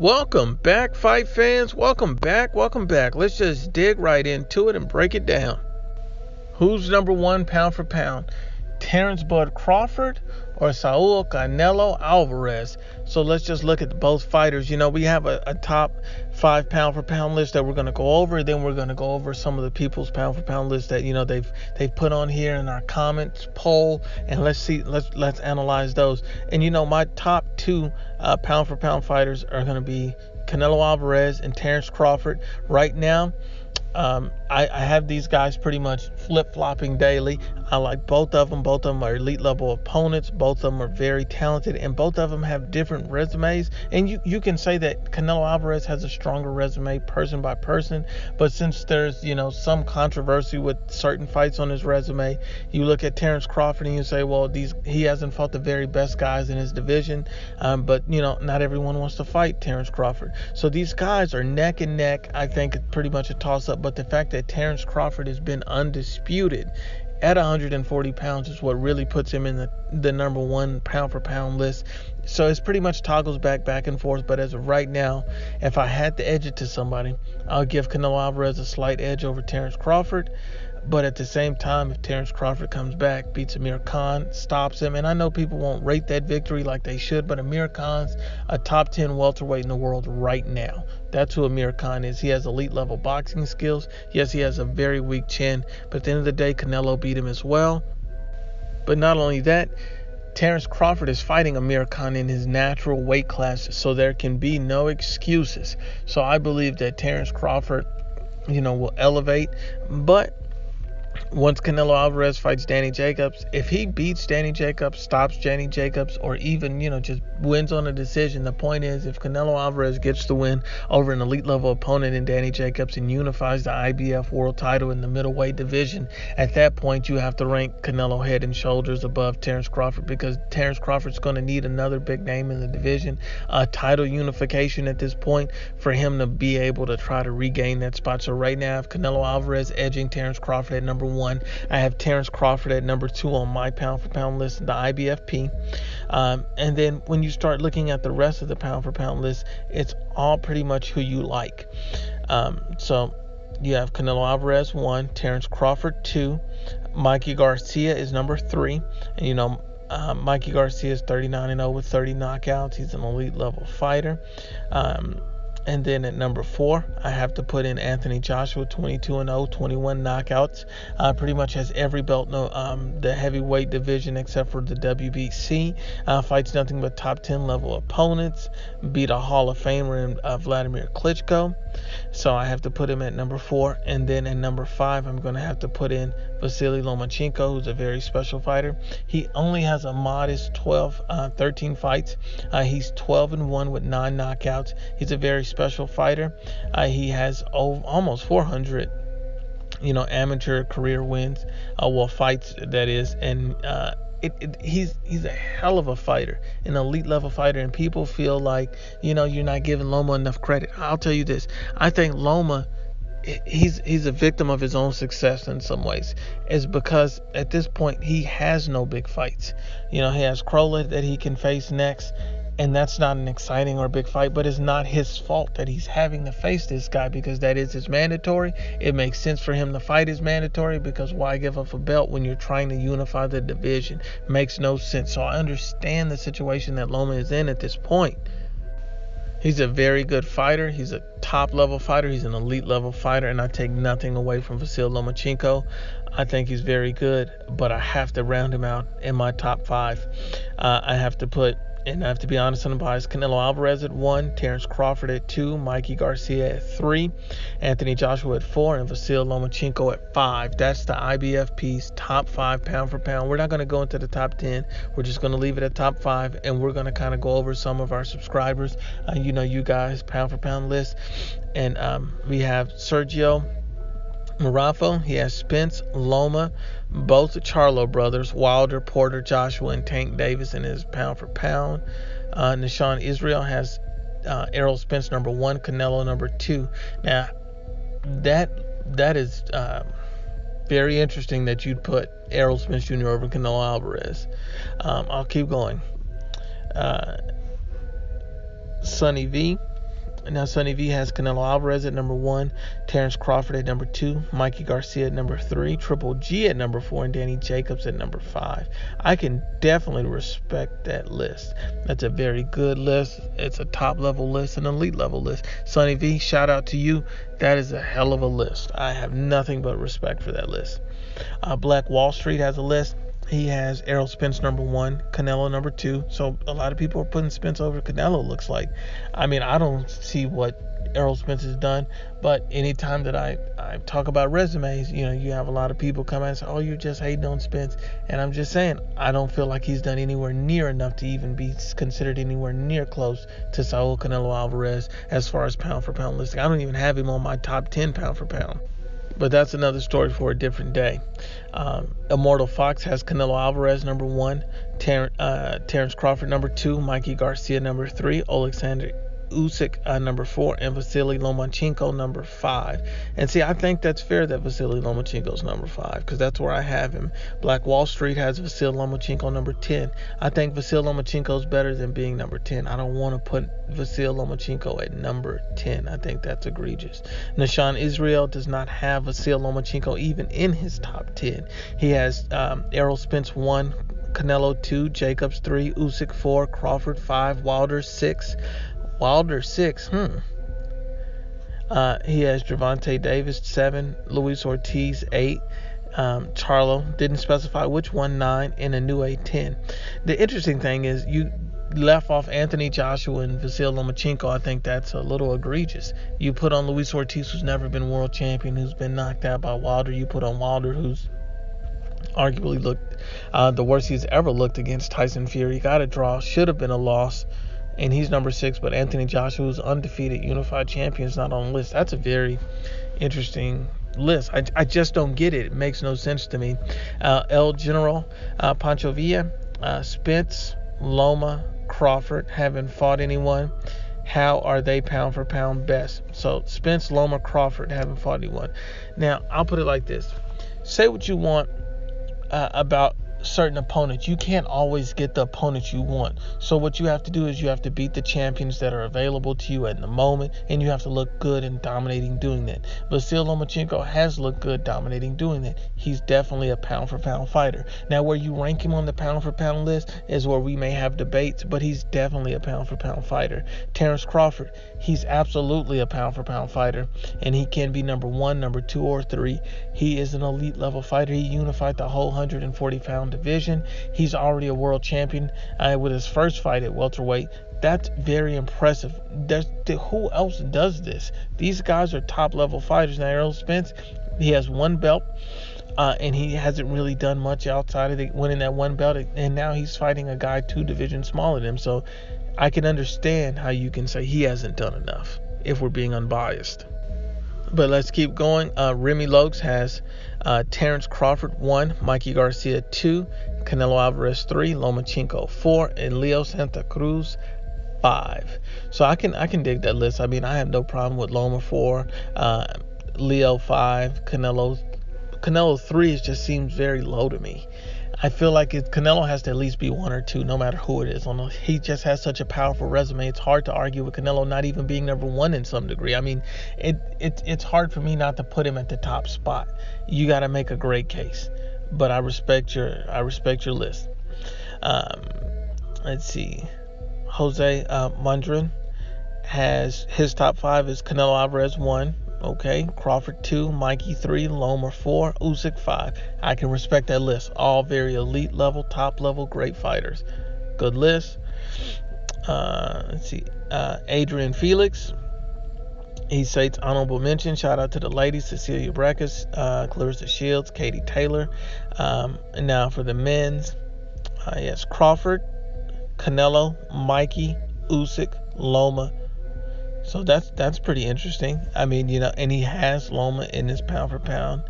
Welcome back, fight fans. Welcome back. Let's just dig right into it and break it down. Who's number one pound for pound? Terence Crawford or Saul Canelo Alvarez? So let's just look at both fighters. We have a top 5 pound for pound list that we're going to go over. Then we're going to go over some of the people's pound for pound list that they've put on here in our comments poll, and let's analyze those. And my top 2 pound for pound fighters are going to be Canelo Alvarez and Terence Crawford. Right now, I have these guys pretty much flip-flopping daily. I like both of them. Both of them are elite level opponents. Both of them are very talented, and both of them have different resumes. And you can say that Canelo Alvarez has a stronger resume person by person, but since there's some controversy with certain fights on his resume, you look at Terence Crawford and you say, well, he hasn't fought the very best guys in his division, but not everyone wants to fight Terence Crawford. So these guys are neck and neck. I think it's pretty much a toss-up, but the fact that Terence Crawford has been undisputed at 140 pounds is what really puts him in the number 1 pound for pound list. So it's pretty much toggles back and forth. But as of right now, if I had to edge it to somebody, I'll give Canelo Alvarez a slight edge over Terence Crawford. But at the same time, if Terence Crawford comes back, beats Amir Khan, stops him, and I know people won't rate that victory like they should, but Amir Khan's a top 10 welterweight in the world right now. That's who Amir Khan is. He has elite level boxing skills. Yes, he has a very weak chin, but at the end of the day, Canelo beat him as well. But not only that, Terence Crawford is fighting Amir Khan in his natural weight class, so there can be no excuses. So I believe that Terence Crawford, will elevate, but once Canelo Alvarez fights Danny Jacobs, if he beats Danny Jacobs, stops Danny Jacobs, or even, just wins on a decision, the point is if Canelo Alvarez gets the win over an elite level opponent in Danny Jacobs and unifies the IBF world title in the middleweight division, at that point you have to rank Canelo head and shoulders above Terence Crawford, because Terence Crawford's going to need another big name in the division, title unification at this point for him to be able to try to regain that spot. So right now, if Canelo Alvarez edging Terence Crawford at number 1, I have Terence Crawford at number 2 on my pound for pound list, the IBFP. And then when you start looking at the rest of the pound for pound list, it's all pretty much who you like. So you have Canelo Alvarez 1, Terence Crawford 2, Mikey Garcia is number 3, and Mikey Garcia is 39-0 with 30 knockouts. He's an elite level fighter. And then at number 4, I have to put in Anthony Joshua, 22-0, 21 knockouts. Pretty much has every belt in the heavyweight division except for the WBC. Fights nothing but top 10 level opponents. Beat a Hall of Famer in Vladimir Klitschko. So I have to put him at number 4. And then at number 5, I'm going to have to put in Vasily Lomachenko, who's a very special fighter. He only has a modest 13 fights. He's 12-1 with 9 knockouts. He's a very special fighter. He has almost 400 amateur career wins, fights, that is, and he's a hell of a fighter, an elite level fighter, and people feel like you're not giving Loma enough credit. I'll tell you this, I think Loma, he's a victim of his own success in some ways. It's because at this point he has no big fights. He has Crowley that he can face next, and that's not an exciting or big fight, but it's not his fault that he's having to face this guy, because that is his mandatory. It makes sense for him to fight his mandatory, because why give up a belt when you're trying to unify the division? Makes no sense. So I understand the situation that Loma is in at this point. He's a very good fighter. He's a top level fighter. He's an elite level fighter, and I take nothing away from Vasily Lomachenko. I think he's very good, but I have to round him out in my top 5. I have to be honest and unbiased, Canelo Alvarez at 1, Terence Crawford at 2, Mikey Garcia at 3, Anthony Joshua at 4, and Vasily Lomachenko at 5. That's the IBFP's top 5 pound for pound. We're not going to go into the top 10. We're just going to leave it at top 5, and we're going to kind of go over some of our subscribers, you guys, pound for pound list. And we have Sergio Marafo, he has Spence, Loma, both the Charlo brothers, Wilder, Porter, Joshua, and Tank Davis in his pound for pound. Nishan Israel has Errol Spence number 1, Canelo number 2. Now, that is very interesting that you'd put Errol Spence Jr. over Canelo Alvarez. I'll keep going. Sonny V, Now, Sonny V has Canelo Alvarez at number 1, Terence Crawford at number 2, Mikey Garcia at number 3, Triple G at number 4, and Danny Jacobs at number 5. I can definitely respect that list. That's a very good list. It's a top-level list, an elite-level list. Sonny V, shout out to you. That is a hell of a list. I have nothing but respect for that list. Black Wall Street has a list. He has Errol Spence number 1, Canelo number 2. So a lot of people are putting Spence over Canelo, looks like. I mean, I don't see what Errol Spence has done, but anytime that I talk about resumes, you have a lot of people come out and say, oh, you're just hating on Spence. And I'm just saying, I don't feel like he's done anywhere near enough to even be considered anywhere near close to Saul Canelo Alvarez as far as pound for pound listing. I don't even have him on my top 10 pound for pound. But that's another story for a different day. Immortal Fox has Canelo Alvarez number 1, Terence Crawford number 2, Mikey Garcia number 3, Alexander Usyk number 4, and Vasily Lomachenko number 5. And see, I think that's fair that Vasily Lomachenko's number 5, because that's where I have him. Black Wall Street has Vasily Lomachenko number 10. I think Vasily Lomachenko's better than being number 10. I don't want to put Vasily Lomachenko at number 10. I think that's egregious. Nishan Israel does not have Vasily Lomachenko even in his top 10. He has Errol Spence 1, Canelo 2, Jacobs 3, Usyk 4, Crawford 5, Wilder 6. He has Gervonta Davis 7, Luis Ortiz 8, Charlo didn't specify which one 9, and Inoue 10. The interesting thing is you left off Anthony Joshua and Vasily Lomachenko. I think that's a little egregious. You put on Luis Ortiz, who's never been world champion, who's been knocked out by Wilder. You put on Wilder, who's arguably looked the worst he's ever looked against Tyson Fury. Got a draw, should have been a loss. And he's number 6, but Anthony Joshua, who's undefeated unified champion, is not on the list. That's a very interesting list. I just don't get it. It makes no sense to me. El General, Pancho Villa, Spence, Loma, Crawford haven't fought anyone. How are they pound for pound best? So Spence, Loma, Crawford haven't fought anyone. Now, I'll put it like this. Say what you want about certain opponents. You can't always get the opponents you want. So what you have to do is you have to beat the champions that are available to you at the moment, and you have to look good and dominating doing that. Vasily Lomachenko has looked good dominating doing that. He's definitely a pound for pound fighter. Now, where you rank him on the pound for pound list is where we may have debates, but he's definitely a pound for pound fighter. Terence Crawford, he's absolutely a pound for pound fighter, and he can be number 1, number 2, or 3. He is an elite level fighter. He unified the whole 140 pound division. He's already a world champion with his first fight at welterweight. That's very impressive. Who else does this? These guys are top level fighters. Now, Errol Spence, he has 1 belt, and he hasn't really done much outside of winning that 1 belt, and now he's fighting a guy 2 divisions smaller than him. So I can understand how you can say he hasn't done enough if we're being unbiased. But let's keep going. Remy Lokes has Terence Crawford 1, Mikey Garcia 2, Canelo Alvarez 3, Lomachenko 4, and Leo Santa Cruz 5. So I can dig that list. I mean, I have no problem with Loma 4, Leo 5, Canelo 3 just seems very low to me. I feel like Canelo has to at least be 1 or 2, no matter who it is. He just has such a powerful resume. It's hard to argue with Canelo not even being number 1 in some degree. I mean, it's hard for me not to put him at the top spot. You got to make a great case, but I respect your list. Let's see. Jose Mundrin has his top 5 is Canelo Alvarez 1. Okay, Crawford 2, Mikey 3, Loma 4, Usyk 5. I can respect that list. All very elite level, top level, great fighters. Good list. Let's see. Adrian Felix. He states honorable mention. Shout out to the ladies: Cecilia Brækhus, Clarissa Shields, Katie Taylor. And now for the men's. Yes, Crawford, Canelo, Mikey, Usyk, Loma. So that's pretty interesting. I mean, and he has Loma in his pound for pound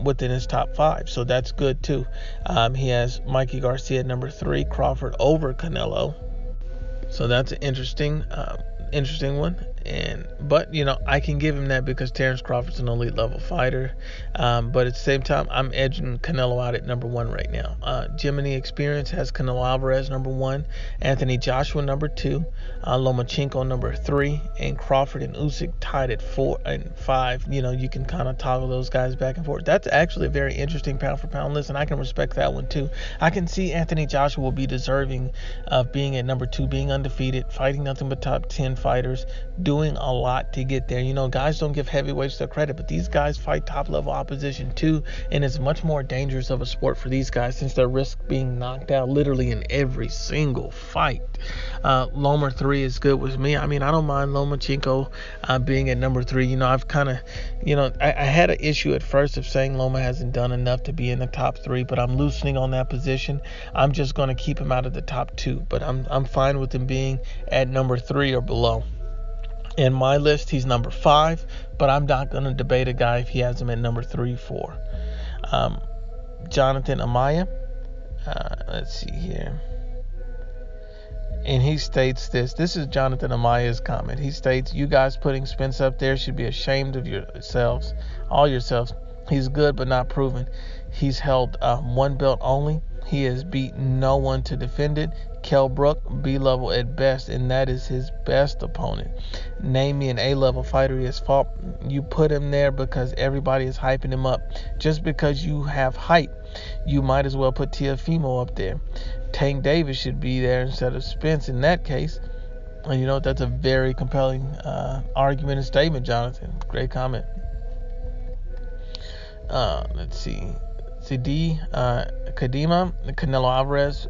within his top 5. So that's good too. He has Mikey Garcia at number 3, Crawford over Canelo. So that's an interesting one. But I can give him that because Terence Crawford's an elite level fighter. But at the same time, I'm edging Canelo out at number 1 right now. Jiminy Experience has Canelo Alvarez number 1, Anthony Joshua number 2, Lomachenko number 3, and Crawford and Usyk tied at 4 and 5. You can kind of toggle those guys back and forth. That's actually a very interesting pound for pound list, and I can respect that one too. I can see Anthony Joshua will be deserving of being at number 2, being undefeated, fighting nothing but top 10 fighters, doing a lot to get there. Guys don't give heavyweights their credit, but these guys fight top level opposition too, and it's much more dangerous of a sport for these guys since they risk being knocked out literally in every single fight. Loma 3 is good with me. I don't mind Lomachenko being at number 3. I've kind of, I had an issue at first of saying Loma hasn't done enough to be in the top 3, but I'm loosening on that position. I'm just going to keep him out of the top 2, but I'm fine with him being at number 3 or below. In my list, he's number 5, but I'm not going to debate a guy if he has him at number 3, 4. Jonathan Amaya, let's see here. And he states this is Jonathan Amaya's comment. He states, "You guys putting Spence up there should be ashamed of yourselves, all yourselves. He's good but not proven. He's held 1 belt only. He has beaten no one to defend it. Kell Brook, B-level at best, and that is his best opponent. Name me an A-level fighter he has fought. You put him there because everybody is hyping him up. Just because you have hype, you might as well put Teofimo up there. Tank Davis should be there instead of Spence in that case." And that's a very compelling argument and statement, Jonathan. Great comment. Let's see. CD Kadima, Canelo Alvarez.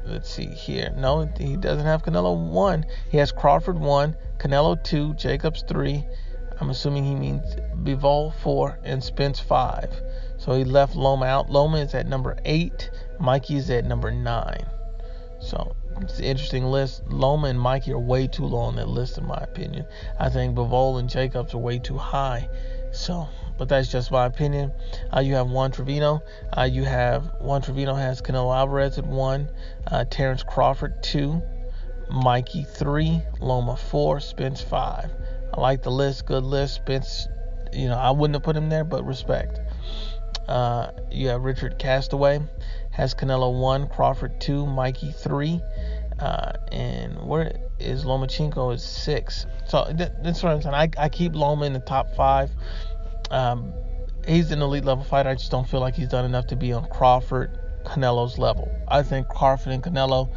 Let's see here. No, he doesn't have Canelo 1. He has Crawford 1, Canelo 2, Jacobs 3. I'm assuming he means Bivol 4 and Spence 5. So he left Loma out. Loma is at number 8. Mikey is at number 9. So it's an interesting list. Loma and Mikey are way too low on that list, in my opinion. I think Bivol and Jacobs are way too high. But that's just my opinion. You have Juan Trevino. Juan Trevino has Canelo Alvarez at 1, Terence Crawford 2, Mikey 3, Loma 4, Spence 5. I like the list. Good list. Spence, I wouldn't have put him there, but respect. You have Richard Castaway has Canelo 1, Crawford 2, Mikey 3, and where is Lomachenko is 6. So that's what I'm saying. I keep Loma in the top 5. He's an elite level fighter. I just don't feel like he's done enough to be on Canelo's level. I think Crawford and Canelo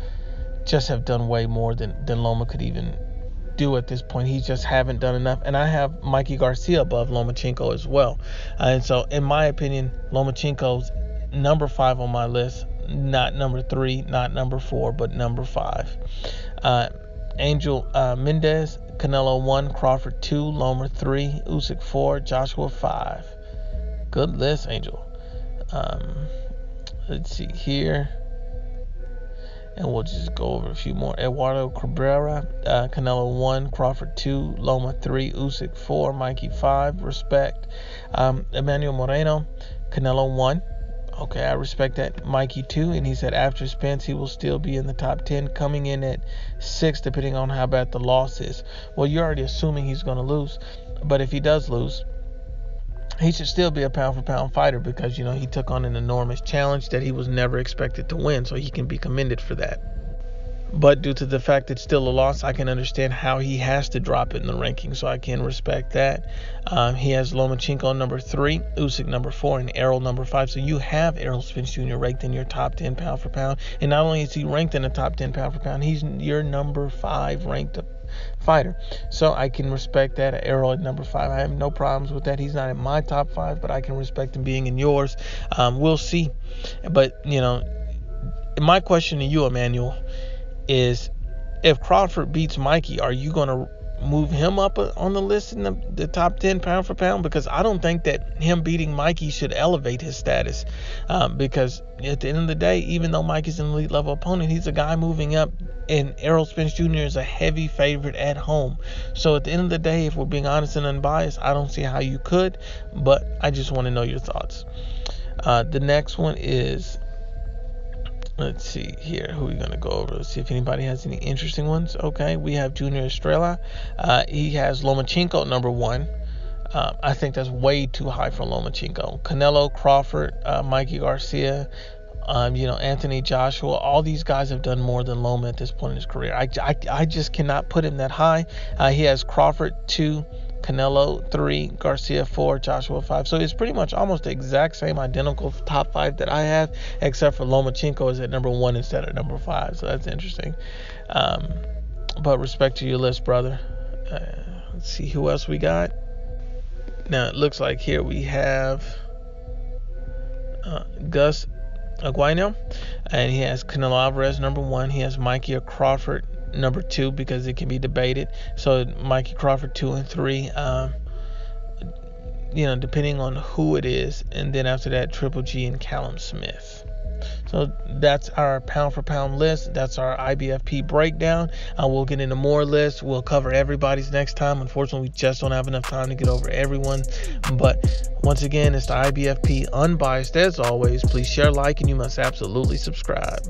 just have done way more than Loma could even do at this point. He just haven't done enough. And I have Mikey Garcia above Lomachenko as well. And so, in my opinion, Lomachenko's number 5 on my list. Not number 3, not number 4, but number 5. Angel Mendez, Canelo 1, Crawford 2, Loma 3, Usyk 4, Joshua 5. Good list, Angel. Let's see here. And we'll just go over a few more. Eduardo Cabrera, Canelo 1, Crawford 2, Loma 3, Usyk 4, Mikey 5. Respect. Emmanuel Moreno, Canelo 1. Okay, I respect that. Mikey 2, and he said after Spence, he will still be in the top 10, coming in at 6, depending on how bad the loss is. Well, you're already assuming he's going to lose, but if he does lose, he should still be a pound-for-pound fighter because, he took on an enormous challenge that he was never expected to win, so he can be commended for that. But due to the fact it's still a loss, I can understand how he has to drop it in the rankings, so I can respect that. He has Lomachenko number 3, Usyk number 4, and Errol number 5. So you have Errol Spence Jr. ranked in your top 10 pound for pound. And not only is he ranked in the top 10 pound for pound, he's your number 5 ranked fighter. So I can respect that. Errol at number 5. I have no problems with that. He's not in my top 5, but I can respect him being in yours. We'll see. But, my question to you, Emmanuel, is if Crawford beats Mikey, are you going to move him up on the list in the top 10 pound for pound? Because I don't think that him beating Mikey should elevate his status, because at the end of the day, even though Mikey's an elite level opponent, he's a guy moving up, and Errol Spence Jr. is a heavy favorite at home. So at the end of the day, if we're being honest and unbiased, I don't see how you could, but I just want to know your thoughts. The next one is Let's see here. Who are we going to go over? Let's see if anybody has any interesting ones. Okay, we have Junior Estrella. He has Lomachenko at number 1. I think that's way too high for Lomachenko. Canelo, Crawford, Mikey Garcia, Anthony Joshua. All these guys have done more than Loma at this point in his career. I just cannot put him that high. He has Crawford 2, Canelo 3, Garcia 4, Joshua 5. So it's pretty much almost the exact same identical top 5 that I have, except for Lomachenko is at number 1 instead of number 5. So that's interesting. But respect to your list, brother. Let's see who else we got. Now it looks like here we have Gus Aguino, and he has Canelo Alvarez number 1. He has Mikey Crawford number 2 because it can be debated. So Mikey Crawford 2 and 3, depending on who it is, and then after that Triple G and Callum Smith. So that's our pound for pound list. That's our IBFP breakdown. We'll get into more lists. We'll cover everybody's next time. Unfortunately, we just don't have enough time to get over everyone. But once again, it's the IBFP Unbiased. As always, please share, like, and you must absolutely subscribe.